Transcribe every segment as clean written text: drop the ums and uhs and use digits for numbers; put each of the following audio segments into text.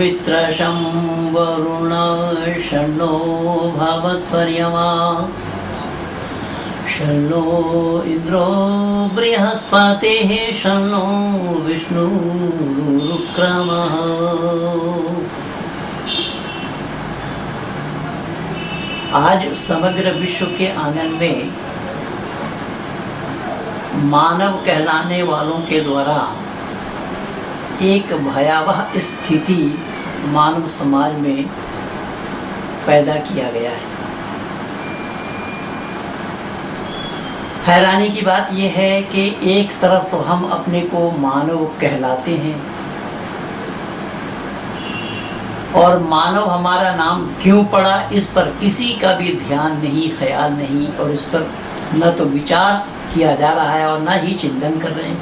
मित्रशं वरुण शन्नो भवत्पर्यमा शन्नो इंद्रो बृहस्पतिः शन्नो विष्णुरुक्रमः। आज समग्र विश्व के आंगन में मानव कहलाने वालों के द्वारा एक भयावह स्थिति मानव समाज में पैदा किया गया है। हैरानी की बात यह है कि एक तरफ तो हम अपने को मानव कहलाते हैं और मानव हमारा नाम क्यों पड़ा इस पर किसी का भी ध्यान नहीं, ख्याल नहीं, और इस पर न तो विचार किया जा रहा है और न ही चिंतन कर रहे हैं।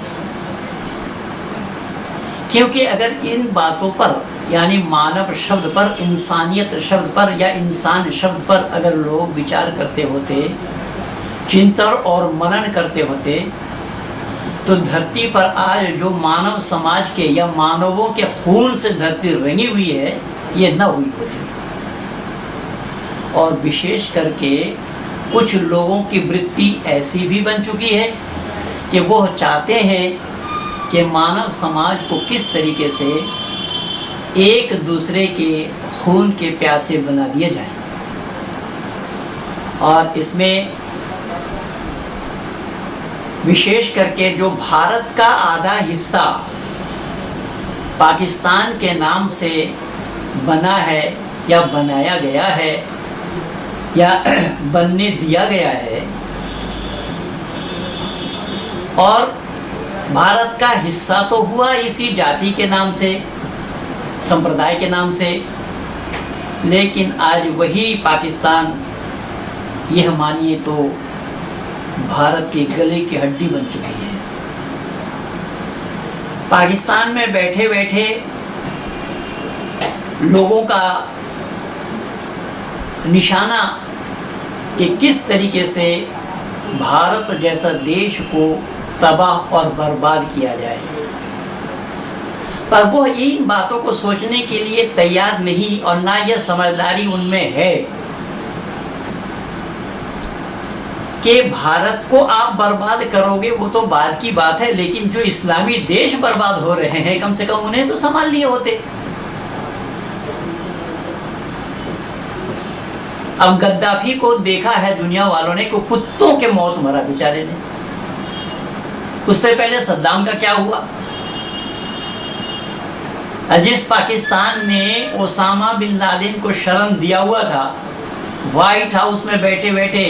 क्योंकि अगर इन बातों पर यानी मानव शब्द पर, इंसानियत शब्द पर या इंसान शब्द पर अगर लोग विचार करते होते, चिंतन और मनन करते होते, तो धरती पर आज जो मानव समाज के या मानवों के खून से धरती रंगी हुई है ये न हुई होती। और विशेष करके कुछ लोगों की वृत्ति ऐसी भी बन चुकी है कि वो चाहते हैं कि मानव समाज को किस तरीके से एक दूसरे के खून के प्यासे बना दिए जाए। और इसमें विशेष करके जो भारत का आधा हिस्सा पाकिस्तान के नाम से बना है या बनाया गया है या बनने दिया गया है, और भारत का हिस्सा तो हुआ इसी जाति के नाम से, संप्रदाय के नाम से, लेकिन आज वही पाकिस्तान यह मानिए तो भारत के गले की हड्डी बन चुकी है। पाकिस्तान में बैठे बैठे लोगों का निशाना कि किस तरीके से भारत जैसा देश को तबाह और बर्बाद किया जाए, पर वो इन बातों को सोचने के लिए तैयार नहीं और ना यह समझदारी उनमें है कि भारत को आप बर्बाद करोगे वो तो बाद की बात है, लेकिन जो इस्लामी देश बर्बाद हो रहे हैं कम से कम उन्हें तो संभाल लिए होते। अब गद्दाफी को देखा है दुनिया वालों ने को कुत्तों के मौत मरा बेचारे ने। उससे पहले सद्दाम का क्या हुआ? जिस पाकिस्तान ने ओसामा बिन लादेन को शरण दिया हुआ था, व्हाइट हाउस में बैठे बैठे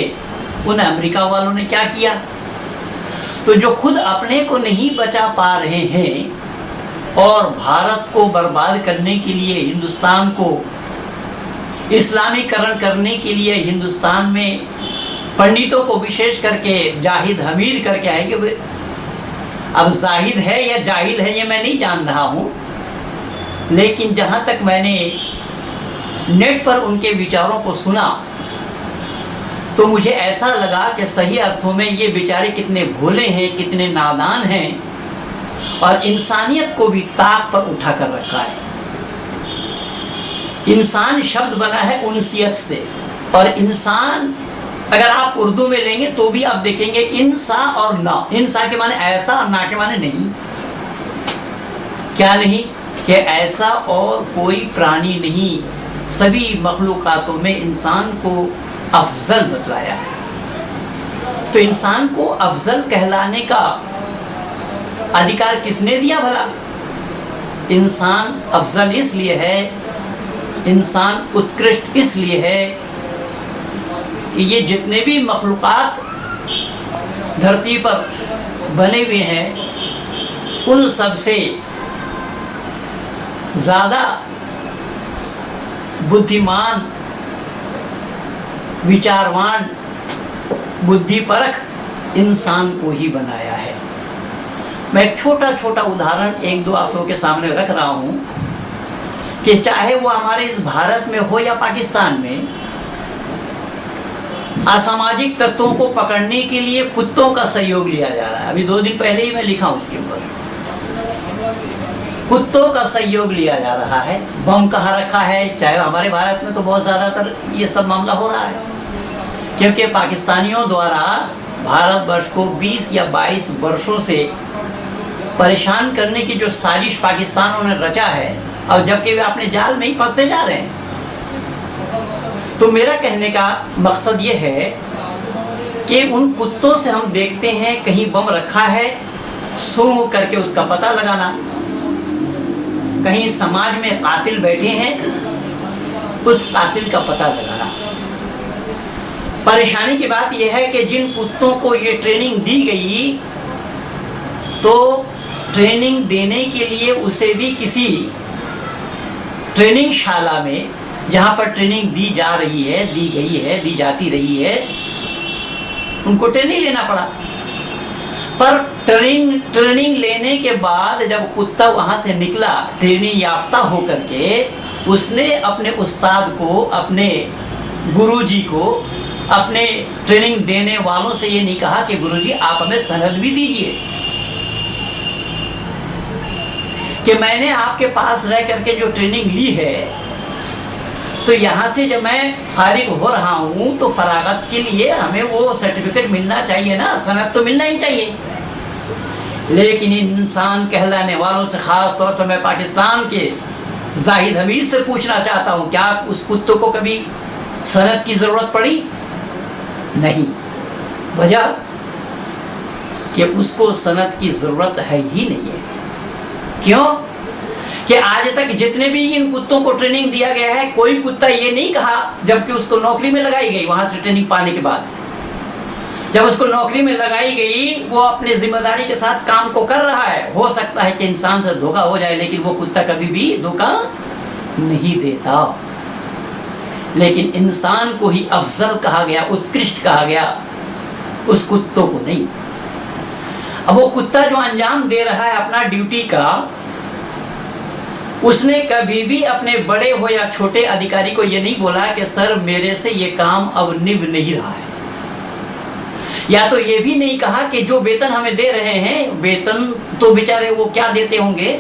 उन अमेरिका वालों ने क्या किया? तो जो खुद अपने को नहीं बचा पा रहे हैं और भारत को बर्बाद करने के लिए, हिंदुस्तान को इस्लामीकरण करने के लिए, हिंदुस्तान में पंडितों को विशेष करके जाहिद हमीद करके आएंगे। अब जाहिद है या जाहिल है ये मैं नहीं जान रहा हूँ, लेकिन जहाँ तक मैंने नेट पर उनके विचारों को सुना तो मुझे ऐसा लगा कि सही अर्थों में ये बेचारे कितने भोले हैं, कितने नादान हैं, और इंसानियत को भी ताक पर उठा कर रखा है। इंसान शब्द बना है उनसियत से, और इंसान अगर आप उर्दू में लेंगे तो भी आप देखेंगे इंसा और ना। इंसा के माने ऐसा और ना के माने नहीं। क्या नहीं? कि ऐसा और कोई प्राणी नहीं, सभी मखलूकातों में इंसान को अफजल बतलाया है। तो इंसान को अफजल कहलाने का अधिकार किसने दिया भला? इंसान अफजल इसलिए है, इंसान उत्कृष्ट इसलिए है कि ये जितने भी मखलूकात धरती पर बने हुए हैं उन सब से ज़्यादा बुद्धिमान, विचारवान, बुद्धिपरक इंसान को ही बनाया है। मैं एक छोटा छोटा उदाहरण एक दो आप लोगों के सामने रख रहा हूँ कि चाहे वो हमारे इस भारत में हो या पाकिस्तान में, असामाजिक तत्वों को पकड़ने के लिए कुत्तों का सहयोग लिया जा रहा है। अभी 2 दिन पहले ही मैं लिखा उसके ऊपर। कुत्तों का सहयोग लिया जा रहा है। बम कहाँ रखा है, चाहे हमारे भारत में तो बहुत ज़्यादातर ये सब मामला हो रहा है, क्योंकि पाकिस्तानियों द्वारा भारतवर्ष को 20 या 22 वर्षों से परेशान करने की जो साजिश पाकिस्तानों ने रचा है, और जबकि वे अपने जाल में ही फंसते जा रहे हैं। तो मेरा कहने का मकसद ये है कि उन कुत्तों से हम देखते हैं कहीं बम रखा है, सूंघ करके उसका पता लगाना, कहीं समाज में कातिल बैठे हैं, उस कातिल का पता लगाना। परेशानी की बात यह है कि जिन कुत्तों को ये ट्रेनिंग दी गई, तो ट्रेनिंग देने के लिए उसे भी किसी ट्रेनिंग शाला में, जहाँ पर ट्रेनिंग दी जा रही है, दी गई है, दी जाती रही है, उनको ट्रेनिंग लेना पड़ा। पर ट्रेनिंग लेने के बाद जब कुत्ता वहाँ से निकला ट्रेनिंग याफ्ता होकर के, उसने अपने उस्ताद को, अपने गुरुजी को, अपने ट्रेनिंग देने वालों से ये नहीं कहा कि गुरुजी आप हमें सनद भी दीजिए कि मैंने आपके पास रह करके जो ट्रेनिंग ली है, तो यहाँ से जब मैं फारिग हो रहा हूँ तो फरागत के लिए हमें वो सर्टिफिकेट मिलना चाहिए ना, सनद तो मिलना ही चाहिए। लेकिन इंसान कहलाने वालों से, खास तौर से मैं पाकिस्तान के जाहिद हमीद से पूछना चाहता हूँ, क्या उस कुत्तों को कभी सनद की ज़रूरत पड़ी? नहीं। वजह कि उसको सनद की ज़रूरत है ही नहीं है। क्यों? कि आज तक जितने भी इन कुत्तों को ट्रेनिंग दिया गया है, कोई कुत्ता ये नहीं कहा, जबकि उसको नौकरी में लगाई गई, वहां से ट्रेनिंग पाने के बाद जब उसको नौकरी में लगाई गई, वो अपने जिम्मेदारी के साथ काम को कर रहा है। हो सकता है कि इंसान से धोखा हो जाए, लेकिन वो कुत्ता कभी भी धोखा नहीं देता। लेकिन इंसान को ही अफजल कहा गया, उत्कृष्ट कहा गया, उस कुत्तों को नहीं। अब वो कुत्ता जो अंजाम दे रहा है अपना ड्यूटी का, उसने कभी भी अपने बड़े हो या छोटे अधिकारी को ये नहीं बोला कि सर मेरे से ये काम अब निभ नहीं रहा है, या तो ये भी नहीं कहा कि जो वेतन हमें दे रहे हैं, वेतन तो बेचारे वो क्या देते होंगे,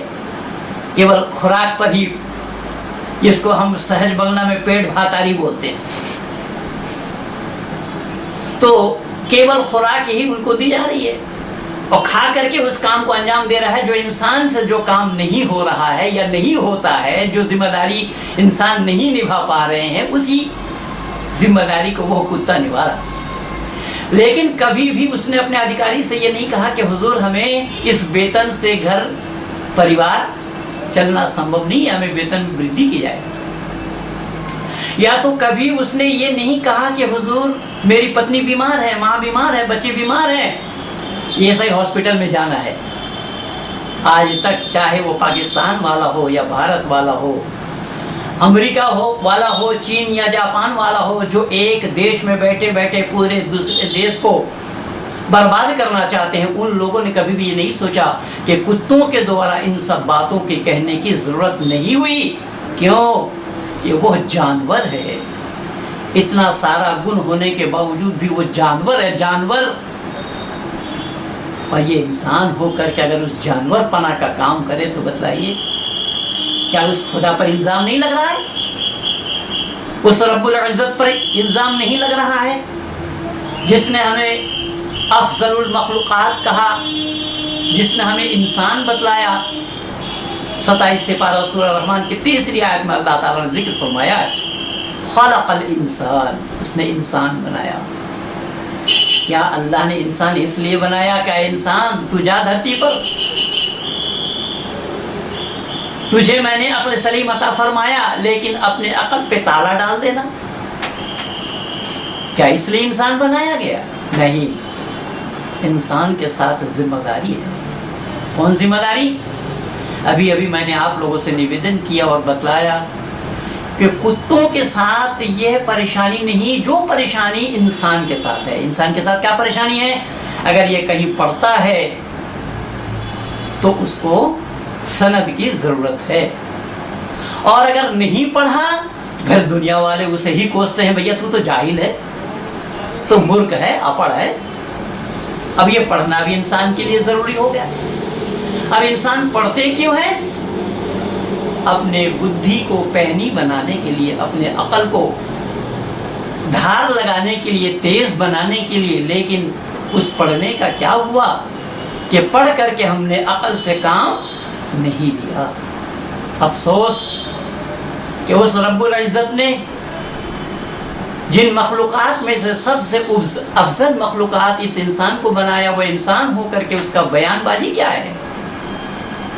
केवल खुराक पर ही, जिसको हम सहज बंगला में पेट भातारी बोलते हैं, तो केवल खुराक ही उनको दी जा रही है और खा करके उस काम को अंजाम दे रहा है। जो इंसान से जो काम नहीं हो रहा है या नहीं होता है, जो जिम्मेदारी इंसान नहीं निभा पा रहे हैं, उसी जिम्मेदारी को वो कुत्ता निभा रहा है। लेकिन कभी भी उसने अपने अधिकारी से ये नहीं कहा कि हुजूर हमें इस वेतन से घर परिवार चलना संभव नहीं है, हमें वेतन में वृद्धि की जाए। या तो कभी उसने ये नहीं कहा कि हुजूर मेरी पत्नी बीमार है, माँ बीमार है, बच्चे बीमार हैं, ये सही हॉस्पिटल में जाना है। आज तक चाहे वो पाकिस्तान वाला हो या भारत वाला हो, अमेरिका वाला हो, चीन या जापान वाला हो, जो एक देश में बैठे बैठे पूरे दूसरे देश को बर्बाद करना चाहते हैं, उन लोगों ने कभी भी ये नहीं सोचा कि कुत्तों के द्वारा इन सब बातों के कहने की जरूरत नहीं हुई। क्यों? कि वो जानवर है, इतना सारा गुण होने के बावजूद भी वो जानवर है, जानवर। और ये इंसान होकर के अगर उस जानवर पना का काम करे तो बतलाइए, क्या उस खुदा पर इल्जाम नहीं लग रहा है? उस रब्बुल इज्जत पर इल्जाम नहीं लग रहा है, जिसने हमें अफजलुल मखलूकात कहा, जिसने हमें इंसान बतलाया। 27 से पारा सूरह रहमान की 3री आयत में अल्लाह ताला ने जिक्र फरमाया है, खलक़ल इंसान, उसने इंसान बनाया। क्या अल्लाह ने इंसान इसलिए बनाया क्या इंसान तू जा धरती पर, तुझे मैंने अक्ल सलीम अता फरमाया, लेकिन अपने अक्ल पे ताला डाल देना, क्या इसलिए इंसान बनाया गया? नहीं, इंसान के साथ जिम्मेदारी है। कौन जिम्मेदारी? अभी अभी मैंने आप लोगों से निवेदन किया और बतलाया कि कुत्तों के साथ यह परेशानी नहीं जो परेशानी इंसान के साथ है। इंसान के साथ क्या परेशानी है? अगर ये कहीं पढ़ता है तो उसको सनद की जरूरत है, और अगर नहीं पढ़ा फिर दुनिया वाले उसे ही कोसते हैं, भैया तू तो जाहिल है, तो मूर्ख है, अपढ़ है। अब ये पढ़ना भी इंसान के लिए जरूरी हो गया। अब इंसान पढ़ते क्यों है? अपने बुद्धि को पैनी बनाने के लिए, अपने अकल को धार लगाने के लिए, तेज बनाने के लिए। लेकिन उस पढ़ने का क्या हुआ कि पढ़ करके हमने अकल से काम नहीं लिया। अफसोस कि उस रब्बुल इज़्ज़त ने जिन मखलूक़ात में से सबसे अफजल मखलूक़ात इस इंसान को बनाया, वो इंसान होकर के उसका बयानबाजी क्या है?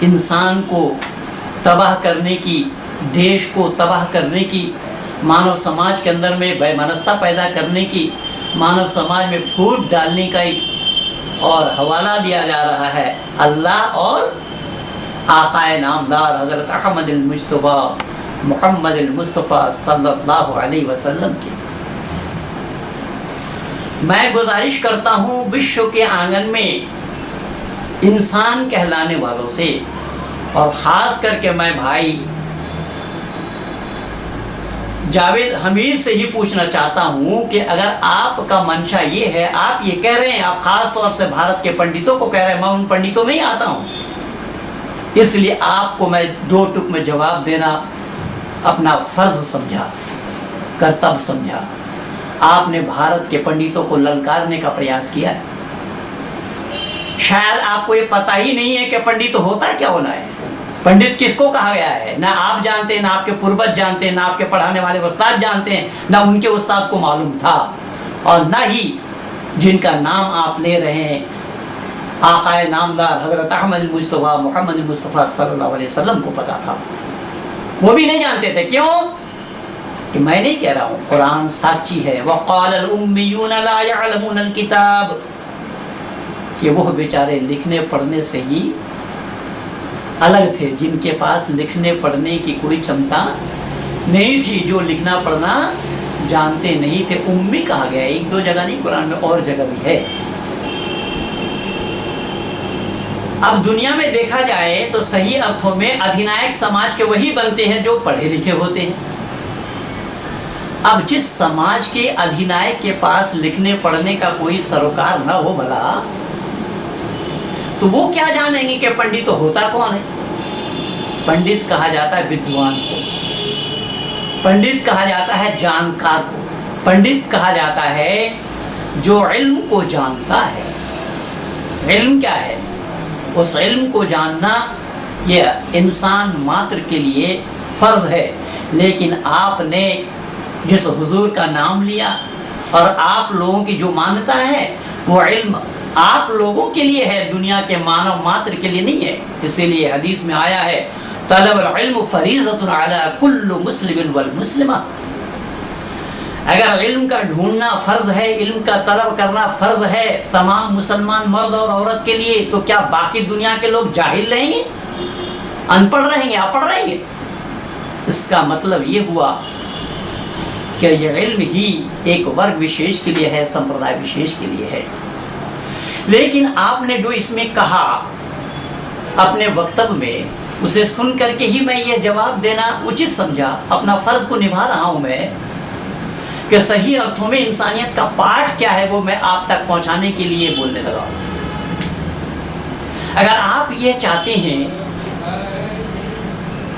इंसान को तबाह करने की, देश को तबाह करने की, मानव समाज के अंदर में वैमनस्यता पैदा करने की, मानव समाज में फूट डालने का और हवाला दिया जा रहा है अल्लाह और आकाए नामदार हज़रत अहमद मुस्तफ़ा मुहम्मद मुस्तफ़ा सल्लल्लाहु अलैहि वसल्लम की। मैं गुजारिश करता हूँ विश्व के आंगन में इंसान कहलाने वालों से, और ख़ास करके मैं भाई जावेद हमीद से ही पूछना चाहता हूँ कि अगर आपका मंशा ये है, आप ये कह रहे हैं, आप ख़ास तौर से भारत के पंडितों को कह रहे हैं, मैं उन पंडितों में ही आता हूँ, इसलिए आपको मैं दो टुक में जवाब देना अपना फ़र्ज़ समझा, कर्तव्य समझा। आपने भारत के पंडितों को ललकारने का प्रयास किया है। शायद आपको ये पता ही नहीं है कि पंडित होता क्या होना है, पंडित किसको कहा गया है। ना आप जानते हैं, ना आपके पूर्वज जानते हैं, ना आपके पढ़ाने वाले उस्ताद जानते हैं, ना उनके उस्ताद को मालूम था, और ना ही जिनका नाम आप ले रहे हैं आकाए नामदार हज़रत अहमद मुस्तफ़ा मुहम्मद मुस्तफ़ा सल्लल्लाहु अलैहि वसल्लम को पता था। वो भी नहीं जानते थे। क्यों? कि मैं नहीं कह रहा हूँ, कुरान साक्षी है। वक़ालल उम्मियून ला यअलमूनल किताब, कि वो बेचारे लिखने पढ़ने से ही अलग थे, जिनके पास लिखने पढ़ने की कोई क्षमता नहीं थी, जो लिखना पढ़ना जानते नहीं थे, उम्मी कहा गया। एक दो जगह नहीं, कुरान में और जगह भी है। अब दुनिया में देखा जाए तो सही अर्थों में अधिनायक समाज के वही बनते हैं जो पढ़े लिखे होते हैं। अब जिस समाज के अधिनायक के पास लिखने पढ़ने का कोई सरोकार न हो भला, तो वो क्या जानेंगे कि पंडित तो होता कौन है। पंडित कहा जाता है विद्वान को, पंडित कहा जाता है जानकार को, पंडित कहा जाता है जो इल्म को जानता है। इल्म क्या है? उस इल्म को जानना यह इंसान मात्र के लिए फ़र्ज़ है। लेकिन आपने जिस हुजूर का नाम लिया और आप लोगों की जो मान्यता है, वो इल्म आप लोगों के लिए है, दुनिया के मानव मात्र के लिए नहीं है। इसीलिए हदीस में आया है, तलबुल इल्म फरीज़तुन अला कुल्लि मुस्लिमिन वल मुस्लिमा। अगर इल्म का ढूंढना फ़र्ज़ है, इल्म का तलब करना फ़र्ज़ है तमाम मुसलमान मर्द और औरत के लिए, तो क्या बाकी दुनिया के लोग जाहिल रहेंगे, अनपढ़ रहेंगे, अपढ़ रहेंगे? इसका मतलब ये हुआ कि यह इल्म ही एक वर्ग विशेष के लिए है, संप्रदाय विशेष के लिए है। लेकिन आपने जो इसमें कहा अपने वक्तव्य में, उसे सुन करके ही मैं ये जवाब देना उचित समझा। अपना फ़र्ज़ को निभा रहा हूँ मैं कि सही अर्थों में इंसानियत का पाठ क्या है वो मैं आप तक पहुँचाने के लिए बोलने लगा। अगर आप ये चाहते हैं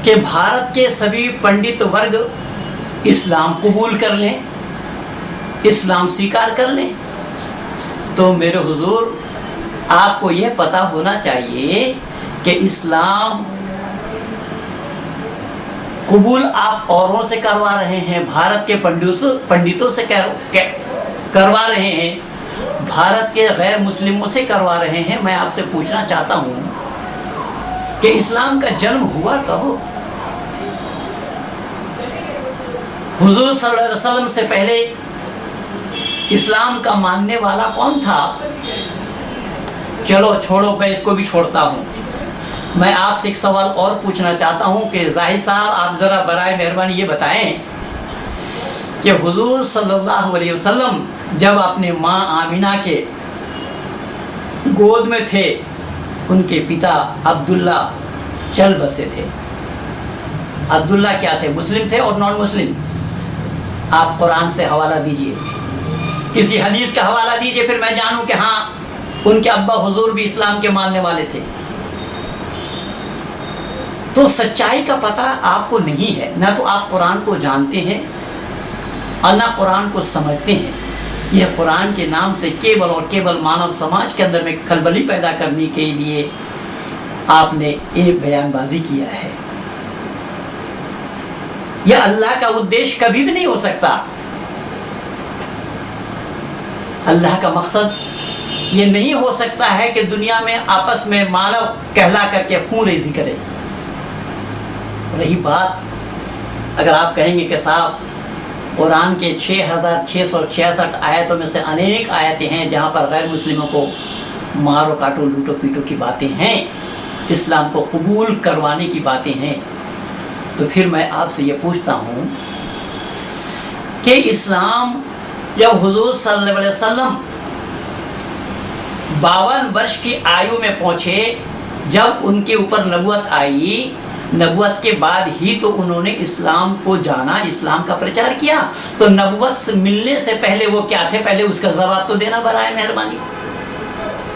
कि भारत के सभी पंडित वर्ग इस्लाम कबूल कर लें, इस्लाम स्वीकार कर लें, तो मेरे हुजूर आपको यह पता होना चाहिए कि इस्लाम कबूल आप औरों से करवा रहे हैं, भारत के पंडितों से करवा रहे हैं, भारत के गैर मुस्लिमों से करवा रहे हैं। मैं आपसे पूछना चाहता हूँ कि इस्लाम का जन्म हुआ कब? हुजूर सल्लल्लाहु अलैहि वसल्लम से पहले इस्लाम का मानने वाला कौन था? चलो छोड़ो, मैं इसको भी छोड़ता हूँ। मैं आपसे एक सवाल और पूछना चाहता हूँ कि जाहिर साहब आप ज़रा बराए मेहरबानी ये बताएं कि हुजूर सल्लल्लाहु अलैहि वसल्लम जब अपने माँ आमिना के गोद में थे, उनके पिता अब्दुल्ला चल बसे थे। अब्दुल्ला क्या थे? मुस्लिम थे और नॉन मुस्लिम? आप कुरान से हवाला दीजिए, किसी हदीस का हवाला दीजिए, फिर मैं जानूं कि हाँ उनके अब्बा हुजूर भी इस्लाम के मानने वाले थे। तो सच्चाई का पता आपको नहीं है, ना तो आप कुरान को जानते हैं और ना कुरान को समझते हैं। यह कुरान के नाम से केवल और केवल मानव समाज के अंदर में खलबली पैदा करने के लिए आपने एक बयानबाजी किया है। यह अल्लाह का उद्देश्य कभी भी नहीं हो सकता। अल्लाह का मकसद ये नहीं हो सकता है कि दुनिया में आपस में मानव कहला करके खून रेजी करे। रही बात, अगर आप कहेंगे कि साहब कुरान के 6666 आयतों में से अनेक आयतें हैं जहाँ पर गैर मुस्लिमों को मारो काटो लूटो पीटो की बातें हैं, इस्लाम को कबूल करवाने की बातें हैं, तो फिर मैं आपसे ये पूछता हूँ कि इस्लाम जब हुजूर सल्लल्लाहु अलैहि वसल्लम 52 वर्ष की आयु में पहुँचे, जब उनके ऊपर नबुवत आई, नबुवत के बाद ही तो उन्होंने इस्लाम को जाना, इस्लाम का प्रचार किया। तो नबुवत से मिलने से पहले वो क्या थे, पहले उसका जवाब तो देना बराए मेहरबानी।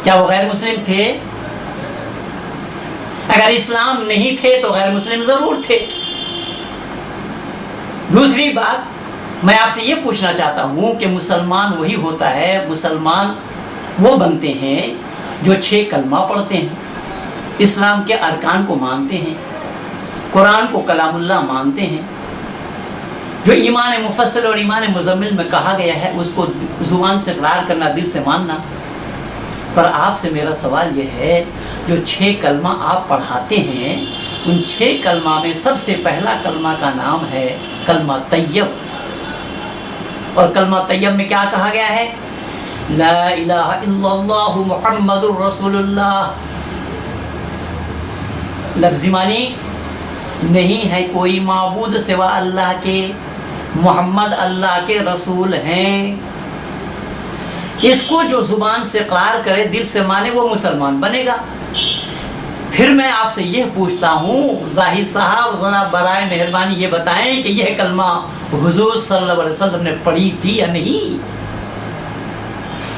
क्या वो गैर मुस्लिम थे? अगर इस्लाम नहीं थे तो गैर मुस्लिम जरूर थे। दूसरी बात, मैं आपसे ये पूछना चाहता हूं कि मुसलमान वही होता है, मुसलमान वो बनते हैं जो 6 कलमा पढ़ते हैं, इस्लाम के अरकान को मानते हैं, कुरान को कलामुल्लाह मानते हैं, जो ईमान मुफस्सल और ईमान मुजम्मिल में कहा गया है उसको जुबान से इकरार करना, दिल से मानना। पर आपसे मेरा सवाल यह है, जो 6 कलमा आप पढ़ाते हैं, उन 6 कलमा में सबसे पहला कलमा का नाम है कलमा तैयब। और कलमा तैयब में क्या कहा गया है? ला इलाहा इल्लल्लाहु मुहम्मदुर रसूलुल्लाह। लफ्ज़ी मानी, नहीं है कोई माबूद सिवा अल्लाह के, मोहम्मद अल्लाह के रसूल हैं। इसको जो जुबान से इकरार करे, दिल से माने, वो मुसलमान बनेगा। फिर मैं आपसे यह पूछता हूँ जाहिद साहब, जरा बराए मेहरबानी ये बताएं कि यह कलमा हुजूर सल्लल्लाहु अलैहि वसल्लम ने पढ़ी थी या नहीं?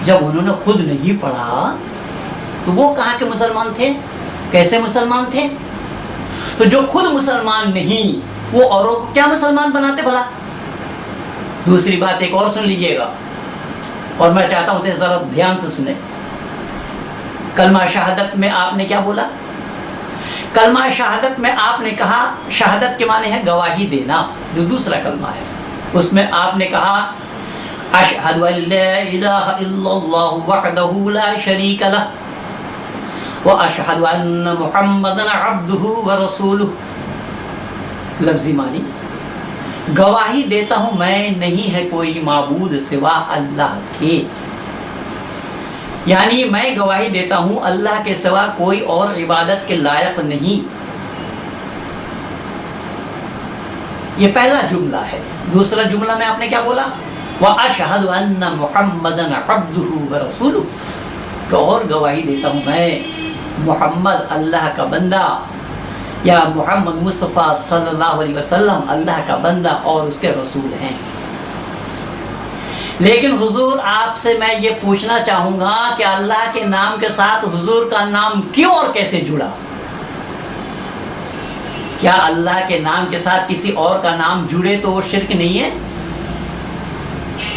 जब उन्होंने खुद नहीं पढ़ा तो वो कहाँ के मुसलमान थे? कैसे मुसलमान थे? तो जो खुद मुसलमान नहीं, वो औरों को क्या मुसलमान बनाते भला? दूसरी बात एक और सुन लीजिएगा, और मैं चाहता हूं जरा ध्यान से सुने। कलमा शहादत में आपने क्या बोला? कलमा शहादत में आपने कहा, शहादत के माने है गवाही देना, जो दूसरा कलमा है उसमें आपने कहा अशहदु अल्ला इलाहा इल्लल्लाहु वहदहु ला शरीका लह व अशहदु अन्न मुहम्मदन अब्दुहु व रसूलुहु। लफ्ज़ी मानी, गवाही देता हूँ मैं नहीं है कोई माबूद सिवा अल्लाह के, यानी मैं गवाही देता हूँ अल्लाह के सिवा कोई और इबादत के लायक नहीं। ये पहला जुमला है। दूसरा जुमला में आपने क्या बोला? व अशहदु अन्न मुहम्मदन अब्दुहु व रसूलुहु, और गवाही देता हूँ मैं मोहम्मद अल्लाह का बंदा, या मोहम्मद मुस्तफ़ा सल्लल्लाहु अलैहि वसल्लम अल्लाह का बंदा और उसके रसूल हैं। लेकिन हुजूर, आपसे मैं ये पूछना चाहूँगा कि अल्लाह के नाम के साथ हुजूर का नाम क्यों और कैसे जुड़ा? क्या अल्लाह के नाम के साथ किसी और का नाम जुड़े तो वो शिर्क नहीं है?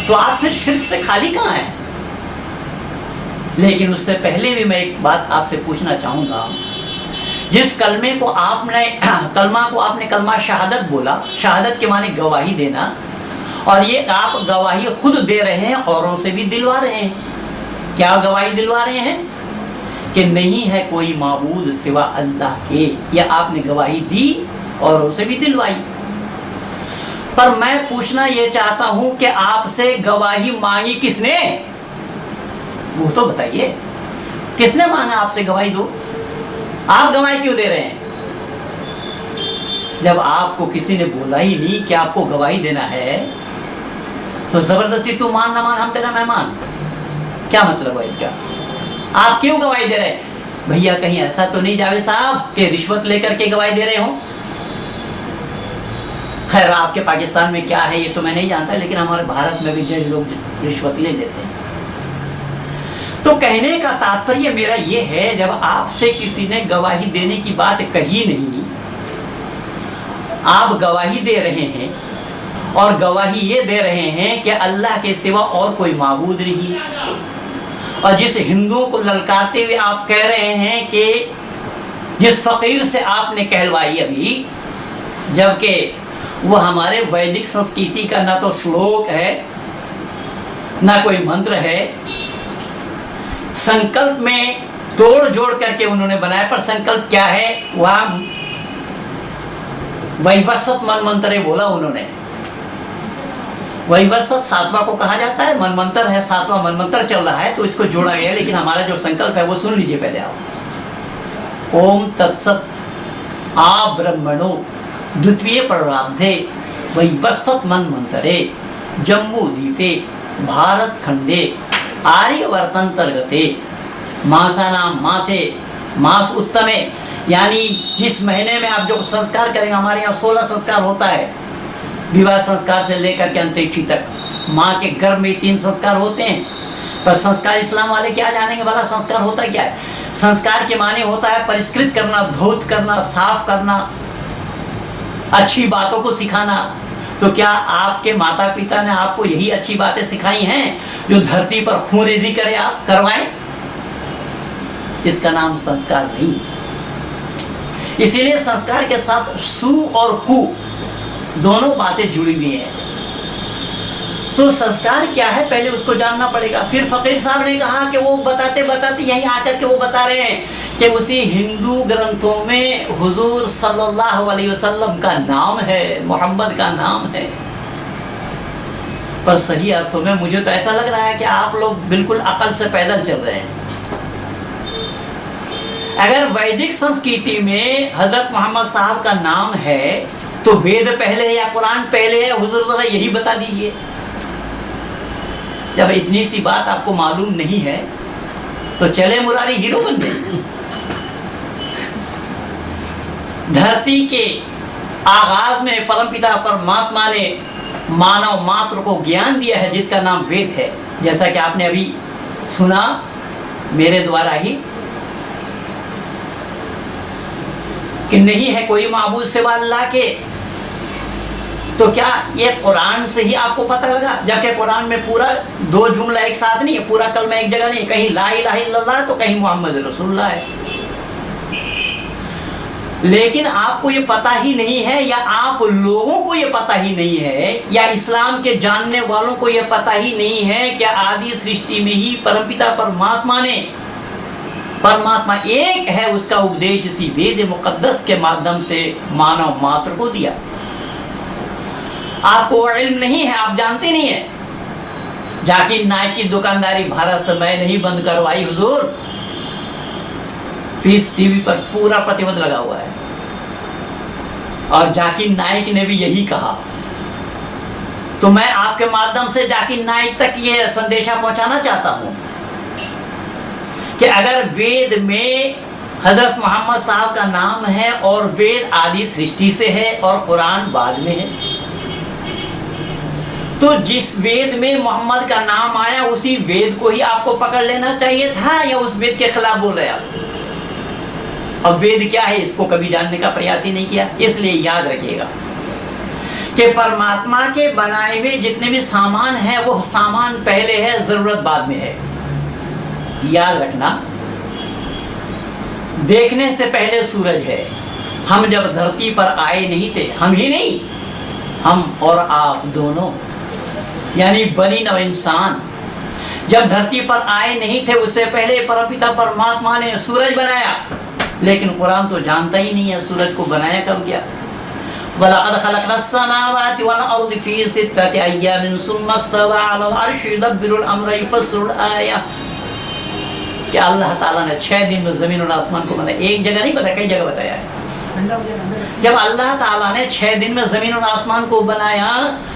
तो आप फिर शिर्क से खाली कहाँ हैं? लेकिन उससे पहले भी मैं एक बात आपसे पूछना चाहूँगा। जिस कलमे को आपने कलमा शहादत बोला, शहादत के माने गवाही देना, और ये आप गवाही खुद दे रहे हैं, औरों से भी दिलवा रहे हैं। क्या गवाही दिलवा रहे हैं? कि नहीं है कोई माबूद सिवा अल्लाह के, यह आपने गवाही दी, औरों से भी दिलवाई। पर मैं पूछना ये चाहता हूं कि आपसे गवाही मांगी किसने? वो तो बताइए, किसने मांगा आपसे गवाही दो? आप गवाही क्यों दे रहे हैं जब आपको किसी ने बोला ही नहीं कि आपको गवाही देना है? तो जबरदस्ती तू मान ना मान हम तेरा मेहमान, क्या मतलब है इसका? आप क्यों गवाही दे रहे हैं? भैया कहीं ऐसा तो नहीं जावेद साहब कि रिश्वत लेकर के गवाही दे रहे हो? खैर, आपके पाकिस्तान में क्या है ये तो मैं नहीं जानता, लेकिन हमारे भारत में भी जज लोग रिश्वत ले लेते हैं। तो कहने का तात्पर्य मेरा ये है, जब आपसे किसी ने गवाही देने की बात कही नहीं आप गवाही दे रहे हैं और गवाही ये दे रहे हैं कि अल्लाह के सिवा और कोई माबूद नहीं। और जिस हिंदुओं को ललकारते हुए आप कह रहे हैं कि जिस फकीर से आपने कहलवाई अभी, जबकि वो हमारे वैदिक संस्कृति का ना तो श्लोक है ना कोई मंत्र है, संकल्प में तोड़ जोड़ करके उन्होंने बनाया। पर संकल्प क्या है, वह वैवस्वत मन मंत्र बोला उन्होंने। वैवस्वत सातवां को कहा जाता है, मन मंत्र है, सातवां मन मंत्र चल रहा है तो इसको जोड़ा गया। लेकिन हमारा जो संकल्प है वो सुन लीजिए पहले आप। ओम तत्सत आ ब्रह्मणो द्वितीय प्रारब्धे वैवस्वत मन मंत्रे जम्बू द्वीपे भारत खंडे आर्यवर्तंतर्गते मासानाम मासे मास उत्तमे, यानी जिस महीने में आप जो संस्कार करेंगे, हमारे यहाँ 16 संस्कार होता है, विवाह संस्कार से लेकर के अंत्येष्टि तक। माँ के गर्भ में 3 संस्कार होते हैं। पर संस्कार इस्लाम वाले क्या जानेंगे भला संस्कार होता क्या है? संस्कार के माने होता है परिष्कृत करना, धौत करना, साफ करना, अच्छी बातों को सिखाना। तो क्या आपके माता पिता ने आपको यही अच्छी बातें सिखाई हैं जो धरती पर खूंरेजी करे आप करवाएं? इसका नाम संस्कार नहीं। इसीलिए संस्कार के साथ सु और कु दोनों बातें जुड़ी हुई हैं। तो संस्कार क्या है पहले उसको जानना पड़ेगा। फिर फकीर साहब ने कहा कि वो बताते बताते यहीं आकर के वो बता रहे हैं कि उसी हिंदू ग्रंथों में हुजूर सल्लल्लाहु अलैहि वसल्लम का नाम है, मोहम्मद का नाम है। पर सही अर्थों में मुझे तो ऐसा लग रहा है कि आप लोग बिल्कुल अकल से पैदल चल रहे हैं। अगर वैदिक संस्कृति में हजरत मोहम्मद साहब का नाम है तो वेद पहले है या कुरान पहले है? हुजूर जरा यही बता दीजिए। जब इतनी सी बात आपको मालूम नहीं है तो चले मुरारी हीरो बन गए। धरती के आगाज में परमपिता परमात्मा ने मानव मात्र को ज्ञान दिया है जिसका नाम वेद है। जैसा कि आपने अभी सुना मेरे द्वारा ही कि नहीं है कोई माबूद सिवा अल्लाह के। तो क्या ये कुरान से ही आपको पता लगा? जबकि कुरान में पूरा 2 जुमला एक साथ नहीं है, पूरा कलमा एक जगह नहीं है। कहीं ला इलाहा इल्लल्लाह तो कहीं मोहम्मद रसूलुल्लाह है। लेकिन आपको ये पता ही नहीं है, या आप लोगों को ये पता ही नहीं है, या इस्लाम के जानने वालों को ये पता ही नहीं है कि आदि सृष्टि में ही परमपिता परमात्मा ने, परमात्मा एक है, उसका उपदेश इसी वेद मुकद्दस के माध्यम से मानव मात्र को दिया। आपको इल्म नहीं है, आप जानते नहीं है। जाकिर नाइक की दुकानदारी भारत से मैं नहीं बंद करवाई हुजूर, पीस टीवी पर पूरा प्रतिबंध लगा हुआ है। और जाकिर नाइक ने भी यही कहा। तो मैं आपके माध्यम से जाकिर नाइक तक ये संदेशा पहुंचाना चाहता हूं कि अगर वेद में हजरत मोहम्मद साहब का नाम है और वेद आदि सृष्टि से है और कुरान बाद में है, तो जिस वेद में मोहम्मद का नाम आया उसी वेद को ही आपको पकड़ लेना चाहिए था, या उस वेद के खिलाफ बोल रहे आप? अब वेद क्या है इसको कभी जानने का प्रयास ही नहीं किया। इसलिए याद रखिएगा कि परमात्मा के बनाए हुए जितने भी सामान हैं वो सामान पहले है, जरूरत बाद में है। याद रखना, देखने से पहले सूरज है। हम जब धरती पर आए नहीं थे, हम ही नहीं, हम और आप दोनों, यानी बनी नव इंसान जब धरती पर आए नहीं थे उससे पहले परमपिता परमात्मा ने सूरज बनाया। लेकिन कुरान तो जानता ही नहीं है सूरज को बनाया कब गया। वलक़द ख़लक़नस समावाति वल अर्ज़ फ़ी सित्तति अय्यामिन सुम्मा इस्तवा अलल अर्शि युदब्बिरुल अम्र युफ़स्सिरुल आयात। कि अल्लाह ताला ने 6 दिन में ज़मीन और आसमान को बनाया। एक जगह नहीं बताया, कई जगह बताया है। जब अल्लाह ताला ने 6 दिन में जमीन और आसमान को बनाया,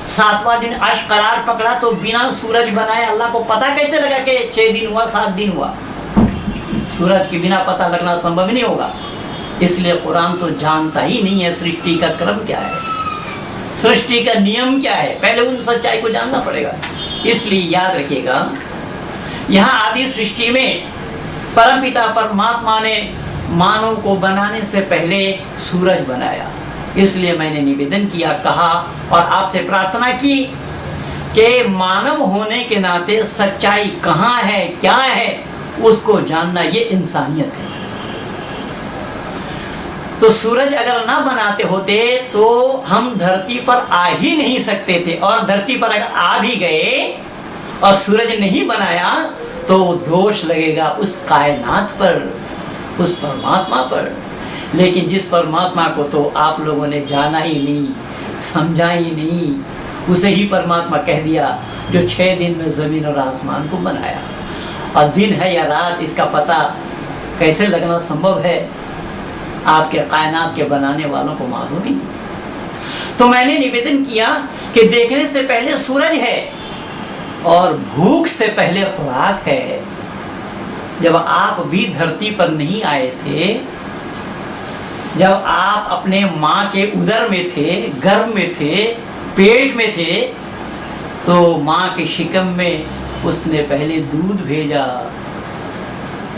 7वां दिन अर्श करार पकड़ा तो बिना सूरज बनाए अल्लाह को पता कैसे लगा कि 6 दिन हुआ 7 दिन हुआ? सूरज के बिना पता लगना संभव नहीं होगा। इसलिए कुरान तो जानता ही नहीं है सृष्टि का क्रम क्या है, सृष्टि का नियम क्या है। पहले उन सच्चाई को जानना पड़ेगा। इसलिए याद रखिएगा, यहाँ आदि सृष्टि में परमपिता परमात्मा ने मानव को बनाने से पहले सूरज बनाया। इसलिए मैंने निवेदन किया, कहा और आपसे प्रार्थना की कि मानव होने के नाते सच्चाई कहाँ है, क्या है, उसको जानना ये इंसानियत है। तो सूरज अगर ना बनाते होते तो हम धरती पर आ ही नहीं सकते थे, और धरती पर अगर आ भी गए और सूरज नहीं बनाया तो दोष लगेगा उस कायनात पर, उस परमात्मा पर। लेकिन जिस परमात्मा को तो आप लोगों ने जाना ही नहीं, समझा ही नहीं, उसे ही परमात्मा कह दिया जो 6 दिन में जमीन और आसमान को बनाया। और दिन है या रात इसका पता कैसे लगना संभव है? आपके कायनात के बनाने वालों को मालूम ही नहीं। तो मैंने निवेदन किया कि देखने से पहले सूरज है और भूख से पहले खुराक है। जब आप भी धरती पर नहीं आए थे, जब आप अपने माँ के उदर में थे, गर्भ में थे, पेट में थे, तो माँ के शिकम में उसने पहले दूध भेजा।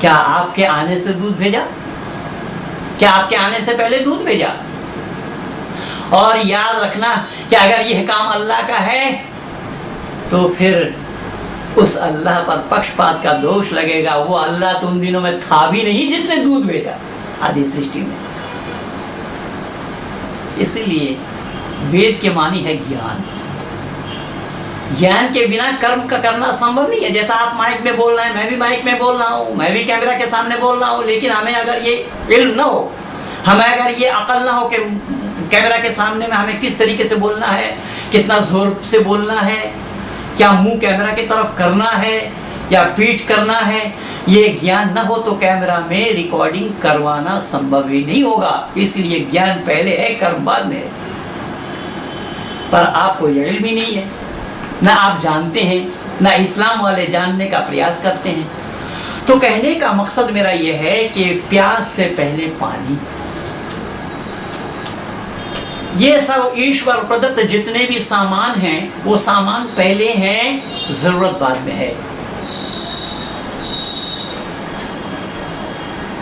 क्या आपके आने से दूध भेजा? क्या आपके आने से पहले दूध भेजा? और याद रखना कि अगर यह काम अल्लाह का है तो फिर उस अल्लाह पर पक्षपात का दोष लगेगा। वो अल्लाह तो उन दिनों में था भी नहीं जिसने दूध भेजा आदि सृष्टि में। इसलिए वेद के मानी है ज्ञान। ज्ञान के बिना कर्म का करना संभव नहीं है। जैसा आप माइक में बोल रहे हैं, मैं भी माइक में बोल रहा हूँ, मैं भी कैमरा के सामने बोल रहा हूँ, लेकिन हमें अगर ये इल्म ना हो, हमें अगर ये अकल ना हो कि कैमरा के सामने में हमें किस तरीके से बोलना है, कितना जोर से बोलना है, क्या मुंह कैमरा की तरफ करना है या पीठ करना है, ये ज्ञान ना हो तो कैमरा में रिकॉर्डिंग करवाना संभव ही नहीं होगा। इसलिए ज्ञान पहले है, कर्म बाद में है। पर आपको ये इल्म ही नहीं है, ना आप जानते हैं, ना इस्लाम वाले जानने का प्रयास करते हैं। तो कहने का मकसद मेरा यह है कि प्यास से पहले पानी, ये सब ईश्वर प्रदत्त जितने भी सामान हैं वो सामान पहले हैं, जरूरत बाद में है।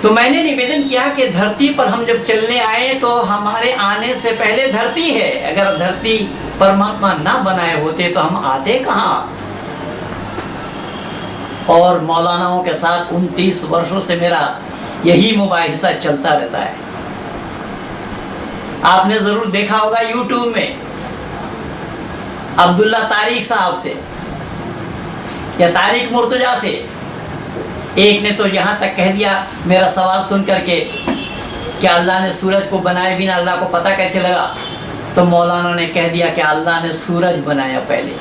तो मैंने निवेदन किया कि धरती पर हम जब चलने आए तो हमारे आने से पहले धरती है। अगर धरती परमात्मा ना बनाए होते तो हम आते कहाँ? और मौलानाओं के साथ 29 वर्षों से मेरा यही मुबाहिसा चलता रहता है। आपने जरूर देखा होगा यूट्यूब में अब्दुल्ला तारिक साहब से या तारिक मुर्तजा से, एक ने तो यहां तक कह दिया मेरा सवाल सुन करके कि अल्लाह ने सूरज को बनाए बिना अल्लाह को पता कैसे लगा? तो मौलाना ने कह दिया कि अल्लाह ने सूरज बनाया पहले।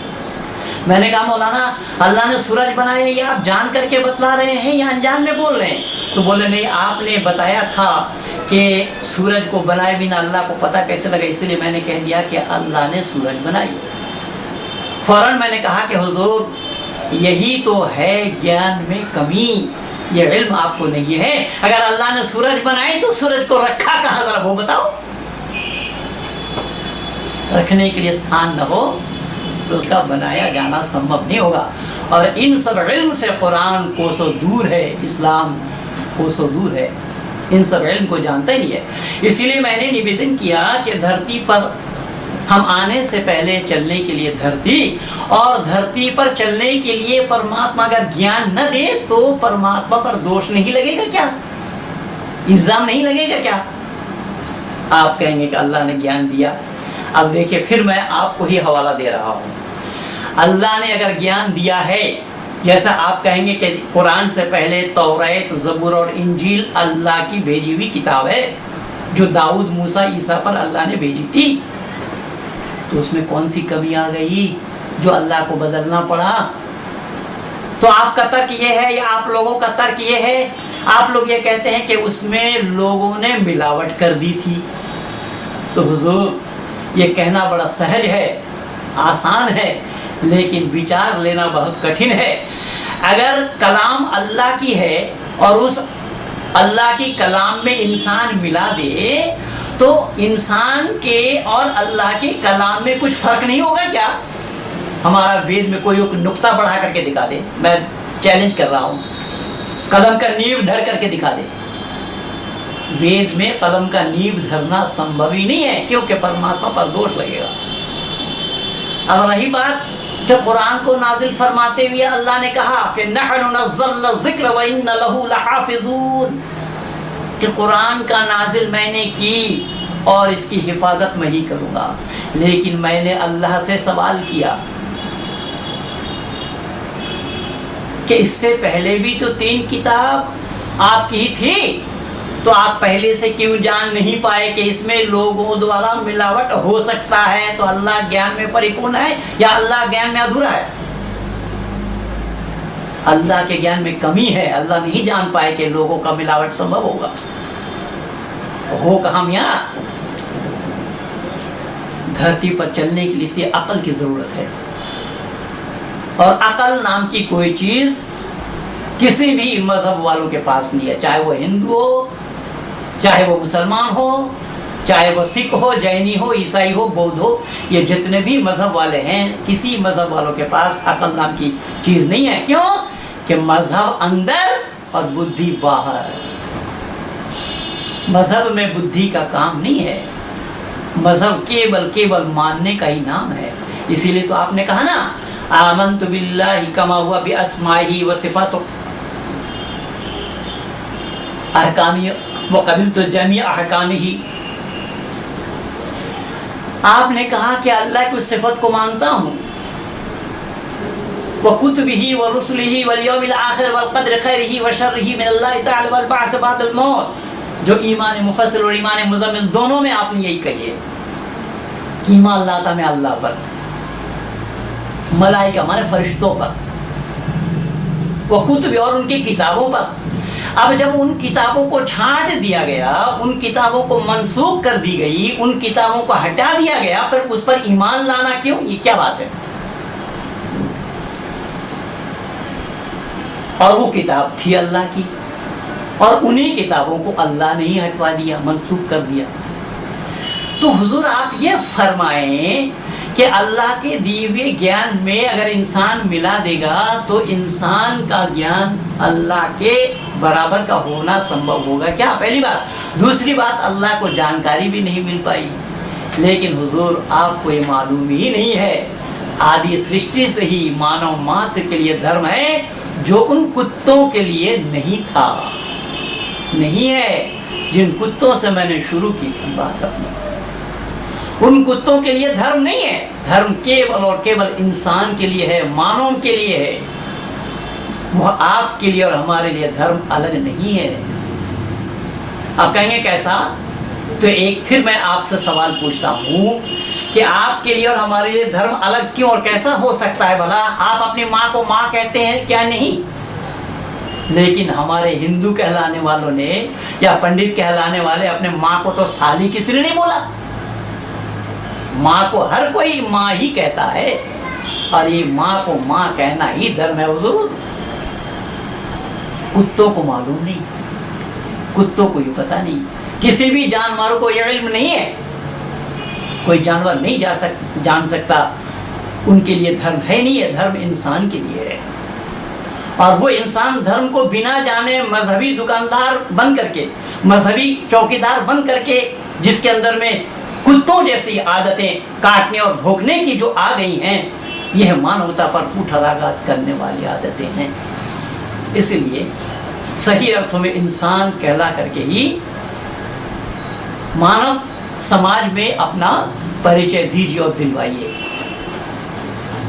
मैंने कहा मौलाना अल्लाह ने सूरज बनाया, ये आप जान करके बतला रहे हैं या अनजान में बोल रहे हैं? तो बोले नहीं, आपने बताया था कि सूरज को बनाए बिना अल्लाह को पता कैसे लगा, इसलिए मैंने कह दिया कि अल्लाह ने सूरज बनाई। फौरन मैंने कहा कि हुजूर यही तो है ज्ञान में कमी, ये इल्म आपको नहीं है। अगर अल्लाह ने सूरज बनाई तो सूरज को रखा कहाँ, जरा वो बताओ। रखने के लिए स्थान न हो तो उसका बनाया जाना संभव नहीं होगा। और इन सब इल्म से कुरान कोसों दूर है, इस्लाम कोसों दूर है, इन सब इल्म को जानता ही नहीं है। इसीलिए मैंने निवेदन किया कि धरती पर हम आने से पहले चलने के लिए धरती, और धरती पर चलने के लिए परमात्मा अगर ज्ञान न दे तो परमात्मा पर दोष नहीं लगेगा क्या? इल्जाम नहीं लगेगा क्या? आप कहेंगे कि अल्लाह ने ज्ञान दिया। अब देखिए, फिर मैं आपको ही हवाला दे रहा हूँ। अल्लाह ने अगर ज्ञान दिया है, जैसा आप कहेंगे कि कुरान से पहले तौरात, ज़बूर और इंजील अल्लाह की भेजी हुई किताब है जो दाऊद, मूसा, ईसा पर अल्लाह ने भेजी थी, तो उसमें कौन सी कमी आ गई जो अल्लाह को बदलना पड़ा? तो आपका तर्क ये है या आप लोगों का तर्क ये है, आप लोग ये कहते हैं कि उसमें लोगों ने मिलावट कर दी थी। तो हुजूर ये कहना बड़ा सहज है, आसान है, लेकिन विचार लेना बहुत कठिन है। अगर कलाम अल्लाह की है और उस अल्लाह की कलाम में इंसान मिला दे तो इंसान के और अल्लाह के कलाम में कुछ फर्क नहीं होगा क्या? हमारा वेद में कोई नुक्ता बढ़ा करके दिखा दे, मैं चैलेंज कर रहा हूँ, कलम का नींव धर करके दिखा दे। वेद में कलम का नींव धरना संभव ही नहीं है, क्योंकि परमात्मा पर दोष लगेगा। अब रही बात कि कुरान को नाजिल फरमाते हुए अल्लाह ने कहा कि नहनु नज़्ज़लना ज़िक्र व इन्ना लहू लहाफ़िज़ून, कि कुरान का नाजिल मैंने की और इसकी हिफाजत मैं ही करूँगा। लेकिन मैंने अल्लाह से सवाल किया कि इससे पहले भी तो 3 किताब आपकी ही थी, तो आप पहले से क्यों जान नहीं पाए कि इसमें लोगों द्वारा मिलावट हो सकता है? तो अल्लाह ज्ञान में परिपूर्ण है या अल्लाह ज्ञान में अधूरा है? अल्लाह के ज्ञान में कमी है, अल्लाह नहीं जान पाए कि लोगों का मिलावट संभव होगा। हो कहाँ मियाँ? धरती पर चलने के लिए से अकल की जरूरत है, और अकल नाम की कोई चीज किसी भी मजहब वालों के पास नहीं है, चाहे वो हिंदू हो, चाहे वो मुसलमान हो, चाहे वो सिख हो, जैनी हो, ईसाई हो, बौद्ध हो, ये जितने भी मजहब वाले हैं, किसी मजहब वालों के पास अकल नाम की चीज नहीं है। क्यों? कि मजहब अंदर और बुद्धि बाहर। मजहब में बुद्धि का काम नहीं है, मजहब केवल मानने का ही नाम है। इसीलिए तो आपने कहा ना, आमन्तु बिल्लाहि कमा हुआ बिअस्माइहि व सिफातिहि अहकामी व क़बिलतु जमीअ अहकामिहि। आपने कहा कि अल्लाह की सिफत को मानता हूँ, व कुतुबिही व रुसुलिही वल यौमिल आखिर वल क़द्रि खैरिही व शर्रिही मिनल्लाहि तआला वल बअस बअदल मौत। जो ईमान मुफस्सिल और ईमान मुज़म्मिल दोनों में आपने यही कही है कि ईमान लाता मैं अल्लाह पर, मलाइका माने फरिश्तों पर, वो कुतुब और उनकी किताबों पर। अब जब उन किताबों को छांट दिया गया, उन किताबों को मनसूख कर दी गई, उन किताबों को हटा दिया गया, फिर उस पर ईमान लाना क्यों? ये क्या बात है? और वो किताब थी अल्लाह की, और उन्हीं किताबों को अल्लाह ने ही हटवा दिया, मनसूख कर दिया। तो हुजूर आप ये फरमाएं कि अल्लाह के दिए हुए ज्ञान में अगर इंसान मिला देगा तो इंसान का ज्ञान अल्लाह के बराबर का होना संभव होगा क्या? पहली बात। दूसरी बात, अल्लाह को जानकारी भी नहीं मिल पाई। लेकिन हुजूर आपको ये मालूम ही नहीं है, आदि सृष्टि से ही मानव मात्र के लिए धर्म है जो उन कुत्तों के लिए नहीं था, नहीं है जिन कुत्तों से मैंने शुरू की थी बात अपनी। उन कुत्तों के लिए धर्म नहीं है, धर्म केवल और केवल इंसान के लिए है, मानव के लिए है। वह आपके लिए और हमारे लिए धर्म अलग नहीं है। आप कहेंगे कैसा? तो एक फिर मैं आपसे सवाल पूछता हूँ कि आपके लिए और हमारे लिए धर्म अलग क्यों और कैसा हो सकता है भला? आप अपनी माँ को माँ कहते हैं क्या? नहीं। लेकिन हमारे हिंदू कहलाने वालों ने या पंडित कहलाने वाले अपने माँ को तो साली किसी ने नहीं बोला। माँ को हर कोई माँ ही कहता है, और ये माँ को माँ कहना ही धर्म है हुजूर। कुत्तों को मालूम नहीं, कुत्तों को ये पता नहीं, किसी भी जानवरों को ये इल्म नहीं है। कोई जानवर नहीं जान सकता, उनके लिए धर्म है नहीं है, धर्म इंसान के लिए है। और वो इंसान धर्म को बिना जाने मजहबी दुकानदार बन करके, मजहबी चौकीदार बन करके, जिसके अंदर में कुत्तों जैसी आदतें काटने और भोंकने की जो आ गई हैं, यह मानवता पर कुठाराघात करने वाली आदतें हैं। इसलिए सही अर्थों में इंसान कहला करके ही मानव समाज में अपना परिचय दीजिए और दिलवाइए।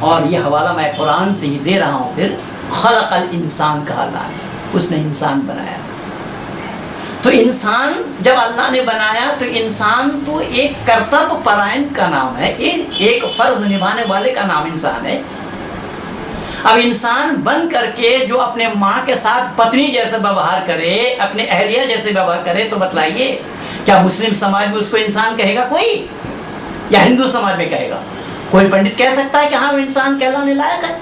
और यह हवाला मैं कुरान से ही दे रहा हूँ। फिर खलक़ल इंसान कहा अल्लाह ने, उसने इंसान बनाया। तो इंसान जब अल्लाह ने बनाया तो इंसान तो एक कर्तव्य परायण का नाम है, एक फर्ज निभाने वाले का नाम इंसान है। अब इंसान बन करके जो अपने माँ के साथ पत्नी जैसे व्यवहार करे, अपने अहलिया जैसे व्यवहार करे, तो बतलाइए क्या मुस्लिम समाज में उसको इंसान कहेगा कोई, या हिंदू समाज में कहेगा कोई? पंडित कह सकता है कि हाँ वो इंसान कहलाने लायक है?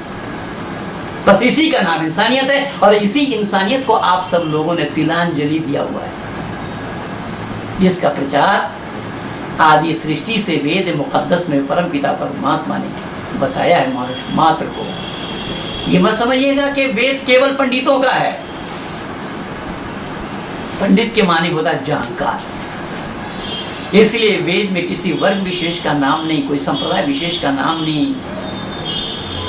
बस इसी का नाम इंसानियत है, और इसी इंसानियत को आप सब लोगों ने तिलांजलि दिया हुआ है, जिसका प्रचार आदि सृष्टि से वेद मुकद्दस में परम पिता परमात्मा ने बताया है मनुष्य मात्र को। ये मत समझिएगा कि वेद केवल पंडितों का है। पंडित के माने होता जानकार। इसलिए वेद में किसी वर्ग विशेष का नाम नहीं, कोई संप्रदाय विशेष का नाम नहीं,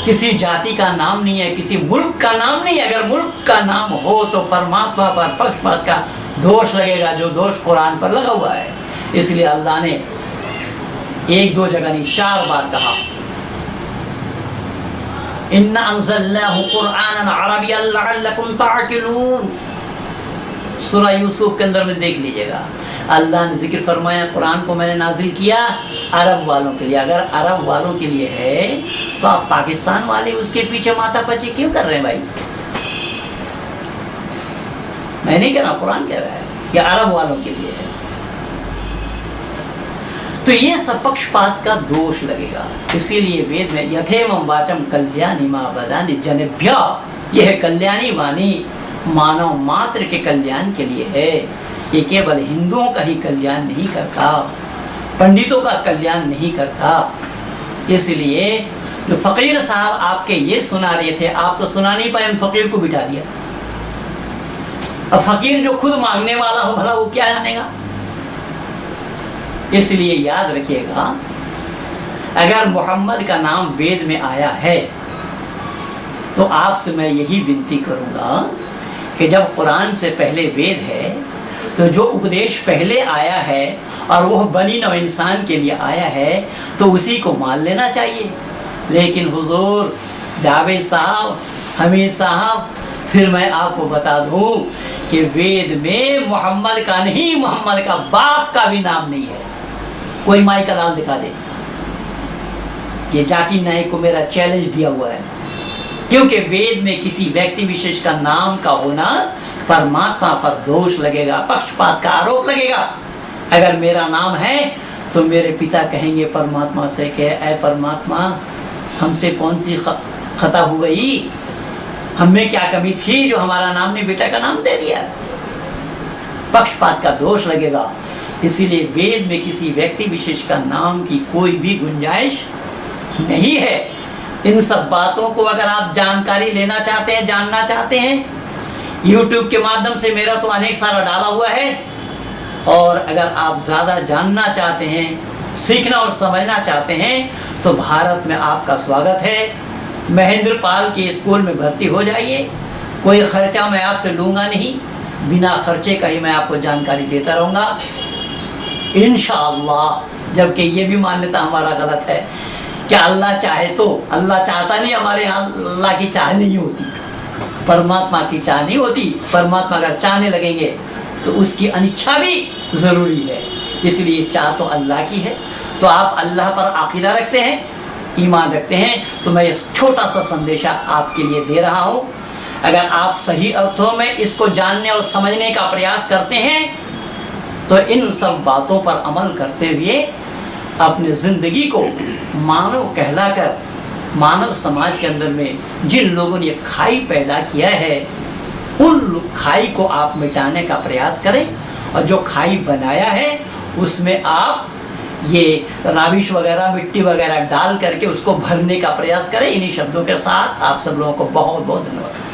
किसी जाति का नाम नहीं है, किसी मुल्क का नाम नहीं है। अगर मुल्क का नाम हो तो परमात्मा पर पक्षपात का दोष लगेगा, जो दोष कुरान पर लगा हुआ है। इसलिए अल्लाह ने एक दो जगह नहीं 4 बार कहा, इन्ना अंज़लनाहु कुरआनन अरबिय्यन लअल्लकुम ताक़िलून। सूरह यूसुफ के अंदर में देख लीजिएगा, अल्लाह ने जिक्र फरमाया कुरान को मैंने नाजिल किया अरब वालों के लिए। अगर अरब वालों के लिए है तो आप पाकिस्तान वाले उसके पीछे माथापच्ची क्यों कर रहे हैं भाई? मैं नहीं कह रहा, कुरान कह रहा है कि अरब वालों के लिए है। तो ये सब पक्षपात का दोष लगेगा। इसीलिए वेद में यथेवं वाचम कल्याणी मा वदानि जनेभ्य, यह कल्याणी वाणी मानव मात्र के कल्याण के लिए है। ये केवल हिंदुओं का ही कल्याण नहीं करता, पंडितों का कल्याण नहीं करता। इसलिए जो फकीर साहब आपके ये सुना रहे थे, आप तो सुना नहीं पाए, उन फकीर को बिठा दिया। अब फकीर जो खुद मांगने वाला हो भला वो क्या जानेगा? इसलिए याद रखिएगा, अगर मोहम्मद का नाम वेद में आया है तो आपसे मैं यही विनती करूंगा कि जब कुरान से पहले वेद है तो जो उपदेश पहले आया है और वह बनी नौ इंसान के लिए आया है तो उसी को मान लेना चाहिए। लेकिन हुजूर जावेद साहब, हमीद साहब, फिर मैं आपको बता दूं कि वेद में मोहम्मद का नहीं, मोहम्मद का बाप का भी नाम नहीं है। कोई माई का लाल दिखा दे। ये जाकिर नाइक को मेरा चैलेंज दिया हुआ है, क्योंकि वेद में किसी व्यक्ति विशेष का नाम का होना परमात्मा पर दोष लगेगा, पक्षपात का आरोप लगेगा। अगर मेरा नाम है तो मेरे पिता कहेंगे परमात्मा से कि ऐ परमात्मा, हमसे कौन सी खता हो गई, हमें क्या कमी थी जो हमारा नाम ने बेटा का नाम दे दिया? पक्षपात का दोष लगेगा। इसीलिए वेद में किसी व्यक्ति विशेष का नाम की कोई भी गुंजाइश नहीं है। इन सब बातों को अगर आप जानकारी लेना चाहते हैं, जानना चाहते हैं, YouTube के माध्यम से मेरा तो अनेक सारा डाला हुआ है। और अगर आप ज़्यादा जानना चाहते हैं, सीखना और समझना चाहते हैं, तो भारत में आपका स्वागत है। महेंद्र पाल के स्कूल में भर्ती हो जाइए। कोई खर्चा मैं आपसे लूँगा नहीं, बिना खर्चे का ही मैं आपको जानकारी देता रहूँगा इंशाअल्लाह। जबकि ये भी मान्यता हमारा गलत है कि अल्लाह चाहे तो, अल्लाह चाहता नहीं, हमारे यहाँ अल्लाह की चाह नहीं होती, परमात्मा की चाह नहीं होती। परमात्मा अगर चाहने लगेंगे तो उसकी अनिच्छा भी ज़रूरी है। इसलिए चाह तो अल्लाह की है। तो आप अल्लाह पर अक़ीदा रखते हैं, ईमान रखते हैं, तो मैं इस छोटा सा संदेशा आपके लिए दे रहा हूँ। अगर आप सही अर्थों में इसको जानने और समझने का प्रयास करते हैं तो इन सब बातों पर अमल करते हुए अपने ज़िंदगी को मानव कहलाकर, मानव समाज के अंदर में जिन लोगों ने खाई पैदा किया है, उन खाई को आप मिटाने का प्रयास करें। और जो खाई बनाया है उसमें आप ये राबिश वगैरह, मिट्टी वगैरह डाल करके उसको भरने का प्रयास करें। इन्हीं शब्दों के साथ आप सब लोगों को बहुत बहुत धन्यवाद।